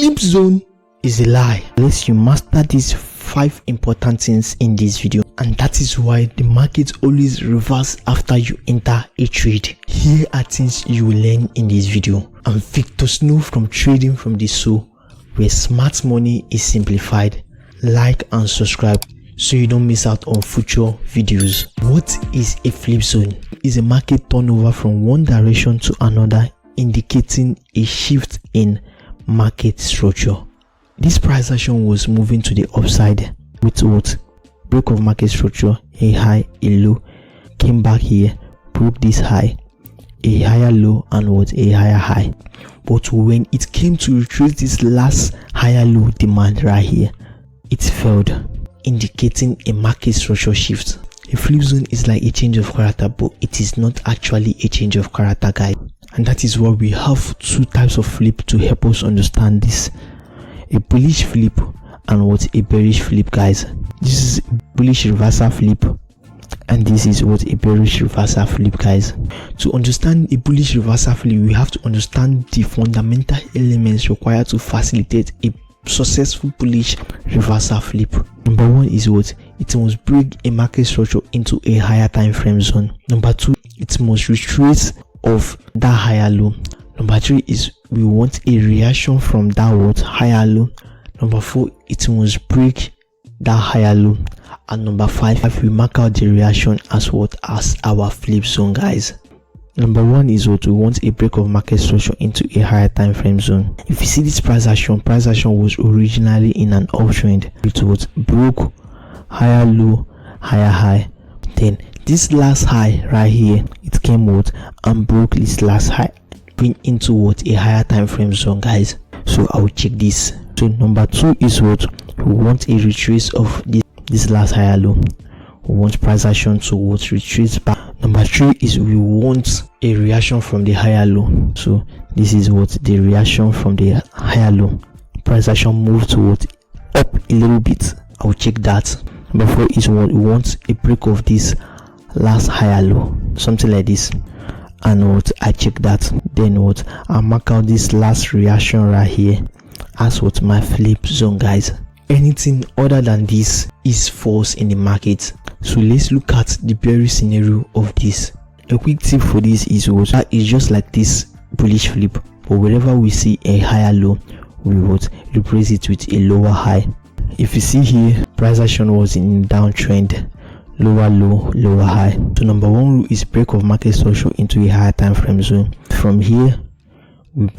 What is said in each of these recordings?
flip zone is a lie unless you master these 5 important things in this video, and that is why the market always reverse after you enter a trade. Here are things you will learn in this video. I'm Victor Snow from Trading from the Soul, where smart money is simplified. Like and subscribe so you don't miss out on future videos. What is a flip zone? It's a market turnover from one direction to another, indicating a shift in market structure. This price action was moving to the upside with what? Break of market structure, a high, a low, came back here, broke this high, a higher low, and what? A higher high. But when it came to retrace this last higher low demand right here, it failed, indicating a market structure shift. A flip zone is like a change of character, but it is not actually a change of character, guys. And that is why we have 2 types of flip to help us understand this. A bullish flip and what? A bearish flip, guys. This is bullish reversal flip, and this is what? A bearish reversal flip, guys. To understand a bullish reversal flip, we have to understand the fundamental elements required to facilitate a successful bullish reversal flip. Number 1 is what? It must break a market structure into a higher time frame zone. Number 2, it must retrace of that higher low. Number 3 is we want a reaction from that what? Higher low. Number 4, it must break that higher low. And number 5, we mark out the reaction as what? As our flip zone, guys. Number 1 is what? We want a break of market structure into a higher time frame zone. If you see this price action was originally in an uptrend. It was broke higher low, higher high. Then this last high right here, it came what? And broke this last high, bring into what? A higher time frame zone, guys. So I will check this. So number 2 is what? We want a retrace of this last higher low. We want price action to what? Retrace back. Number 3 is we want a reaction from the higher low. So this is what? The reaction from the higher low. Price action move to what? Up a little bit. I will check that. Number 4 is what? We want a break of this last higher low, something like this. And what? I check that. Then what? I mark out this last reaction right here as what? My flip zone, guys. Anything other than this is false in the market. So let's look at the bearish scenario of this. A quick tip for this is what? That is just like this bullish flip, but wherever we see a higher low, we would replace it with a lower high. If you see here, price action was in downtrend, lower low, lower high. So number 1 rule is break of market structure into a higher time frame zone. From here, we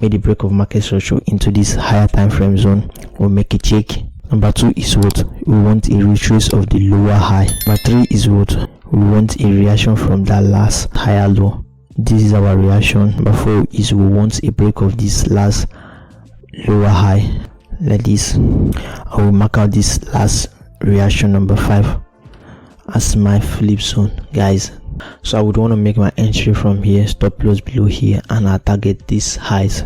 made a break of market structure into this higher time frame zone. We'll make a check. Number 2 is what? We want a retrace of the lower high. Number 3 is what? We want a reaction from that last higher low. This is our reaction. Number 4 is we want a break of this last lower high, like this. I will mark out this last reaction, number 5, as my flip zone, guys. So I would want to make my entry from here, stop loss below here, and I target these highs.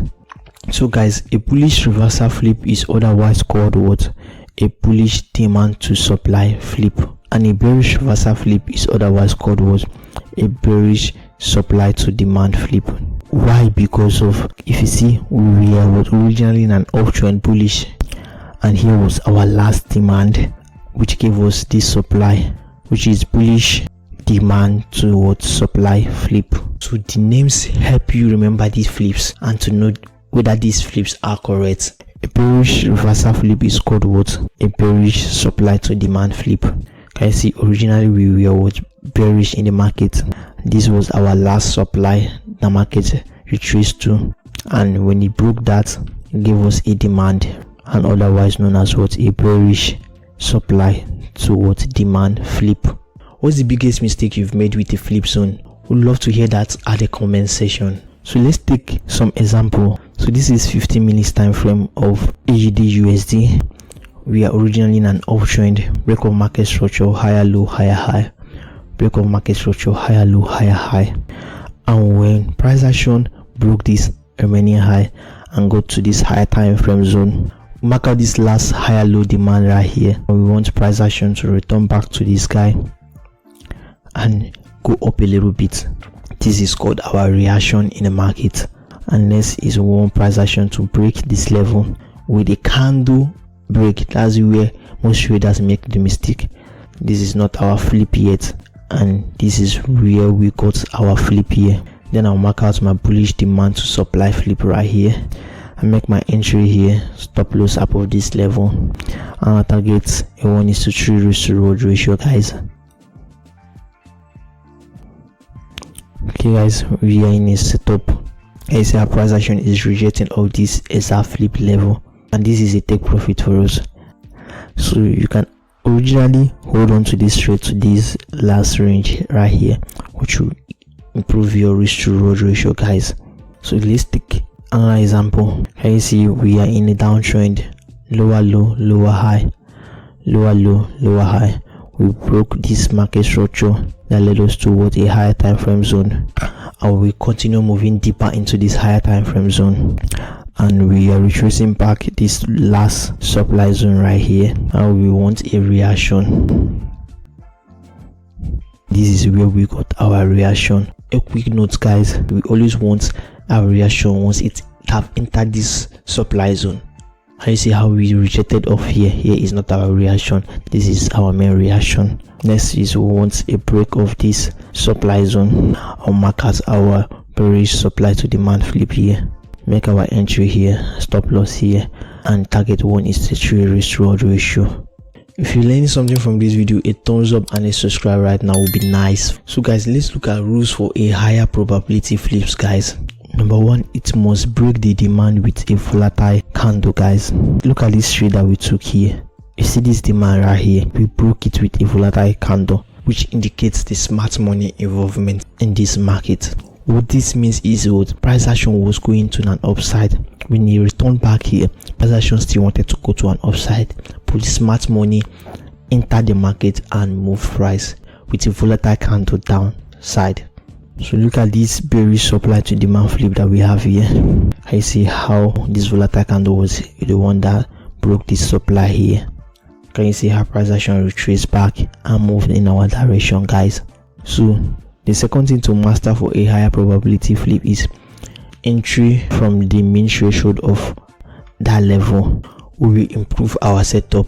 So guys, a bullish reversal flip is otherwise called what? A bullish demand to supply flip. And a bearish reversal flip is otherwise called what? A bearish supply to demand flip. Why? Because of, if you see, we were originally in an uptrend bullish, and here was our last demand, which gave us this supply, which is bullish demand to what? Supply flip. So the names help you remember these flips and to know whether these flips are correct. A bearish reversal flip is called what? A bearish supply to demand flip. Can you see, originally we were what? Bearish in the market. This was our last supply the market retraced to, and when it broke that, it gave us a demand, and otherwise known as what? A bearish supply to what? Demand flip. What's the biggest mistake you've made with a flip zone? Would love to hear that at the comment section. So let's take some example. So this is 15 minutes time frame of AUD USD. We are originally in an uptrend, break of market structure, higher low, higher high, break of market structure, higher low, higher high. And when price action broke this remaining high and go to this higher time frame zone, mark out this last higher low demand right here, and we want price action to return back to this guy and go up a little bit. This is called our reaction in the market. And next is one price action to break this level with a candle break. That's where most traders make the mistake. This is not our flip yet, and this is where we got our flip here. Then I'll mark out my bullish demand to supply flip right here. I make my entry here, stop loss above this level, and I target a 1:3 risk to reward ratio, guys. Okay guys, we are in a setup. As our price action is rejecting of this as our flip level, and this is a take profit for us. So you can originally hold on to this trade to this last range right here, which will improve your risk to reward ratio, guys. So let's take another example. Can you see we are in a downtrend? Lower low, lower high, lower low, lower high. We broke this market structure that led us towards a higher time frame zone, and we continue moving deeper into this higher time frame zone, and we are retracing back this last supply zone right here, and we want a reaction. This is where we got our reaction. A quick note, guys, we always want our reaction once it have entered this supply zone. And you see how we rejected off here. Here is not our reaction, this is our main reaction. Next is we want a break of this supply zone. I'll mark as our bearish supply to demand flip here. Make our entry here, stop loss here, and target 1:3 risk to reward ratio. If you're learning something from this video, a thumbs up and a subscribe right now would be nice. So guys, let's look at rules for a higher probability flips, guys. Number one, it must break the demand with a volatile candle, guys. Look at this trade that we took here. You see this demand right here, we broke it with a volatile candle, which indicates the smart money involvement in this market. What this means is what price action was going to an upside. When you return back here, price action still wanted to go to an upside, but the smart money entered the market and moved price with a volatile candle downside. So look at this bearish supply to demand flip that we have here. I see how this volatile candle was the one that broke this supply here. Can you see how price action retraced back and moved in our direction, guys? So the second thing to master for a higher probability flip is entry from the mean threshold of that level. We will improve our setup.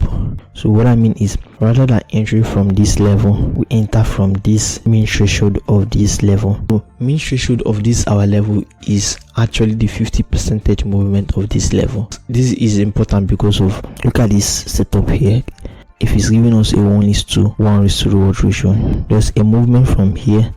So what I mean is, rather than entry from this level, we enter from this mean threshold of this level. So mean threshold of this our level is actually the 50% movement of this level. This is important because of, look at this setup here. If it's giving us a 1:1 risk to reward ratio, there's a movement from here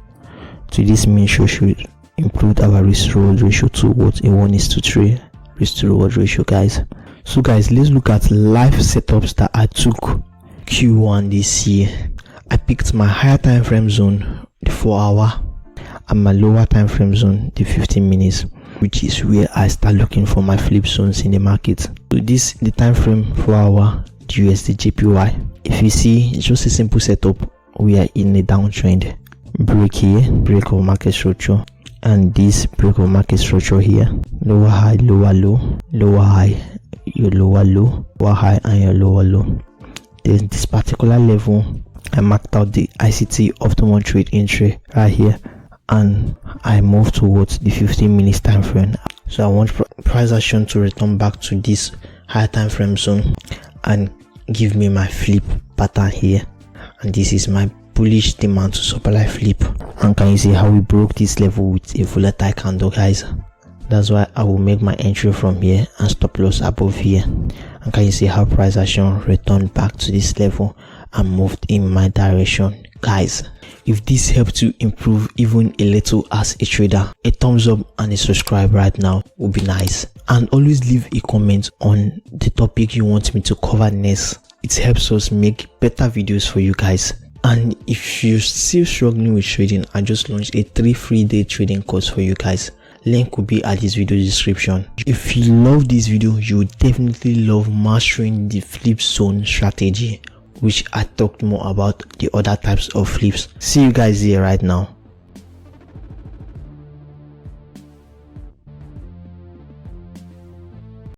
to this mean threshold improved our risk to reward ratio towards a 1:3 risk to reward ratio, guys. So guys, let's look at live setups that I took Q1 this year. I picked my higher time frame zone, the 4-hour, and my lower time frame zone, the 15 minutes, which is where I start looking for my flip zones in the market. So this the time frame 4-hour USD JPY. If you see, it's just a simple setup. We are in a downtrend. Break here, break of market structure, and this break of market structure here. Lower high, lower low, lower high, your lower low, lower high, and your lower low. There's this particular level. I marked out the ICT optimal trade entry right here, and I move towards the 15 minutes time frame. So I want price action to return back to this higher time frame zone and give me my flip pattern here, and this is my bullish demand to supply flip. And can you see how we broke this level with a volatile candle, guys? That's why I will make my entry from here and stop loss above here. And can you see how price action returned back to this level and moved in my direction, guys? If this helped you improve even a little as a trader, a thumbs up and a subscribe right now would be nice. And always leave a comment on the topic you want me to cover next. It helps us make better videos for you guys. And if you're still struggling with trading, I just launched a 3 free-day trading course for you guys. Link will be at this video description. If you love this video, you would definitely love mastering the flip zone strategy, which I talked more about the other types of flips. See you guys here right now.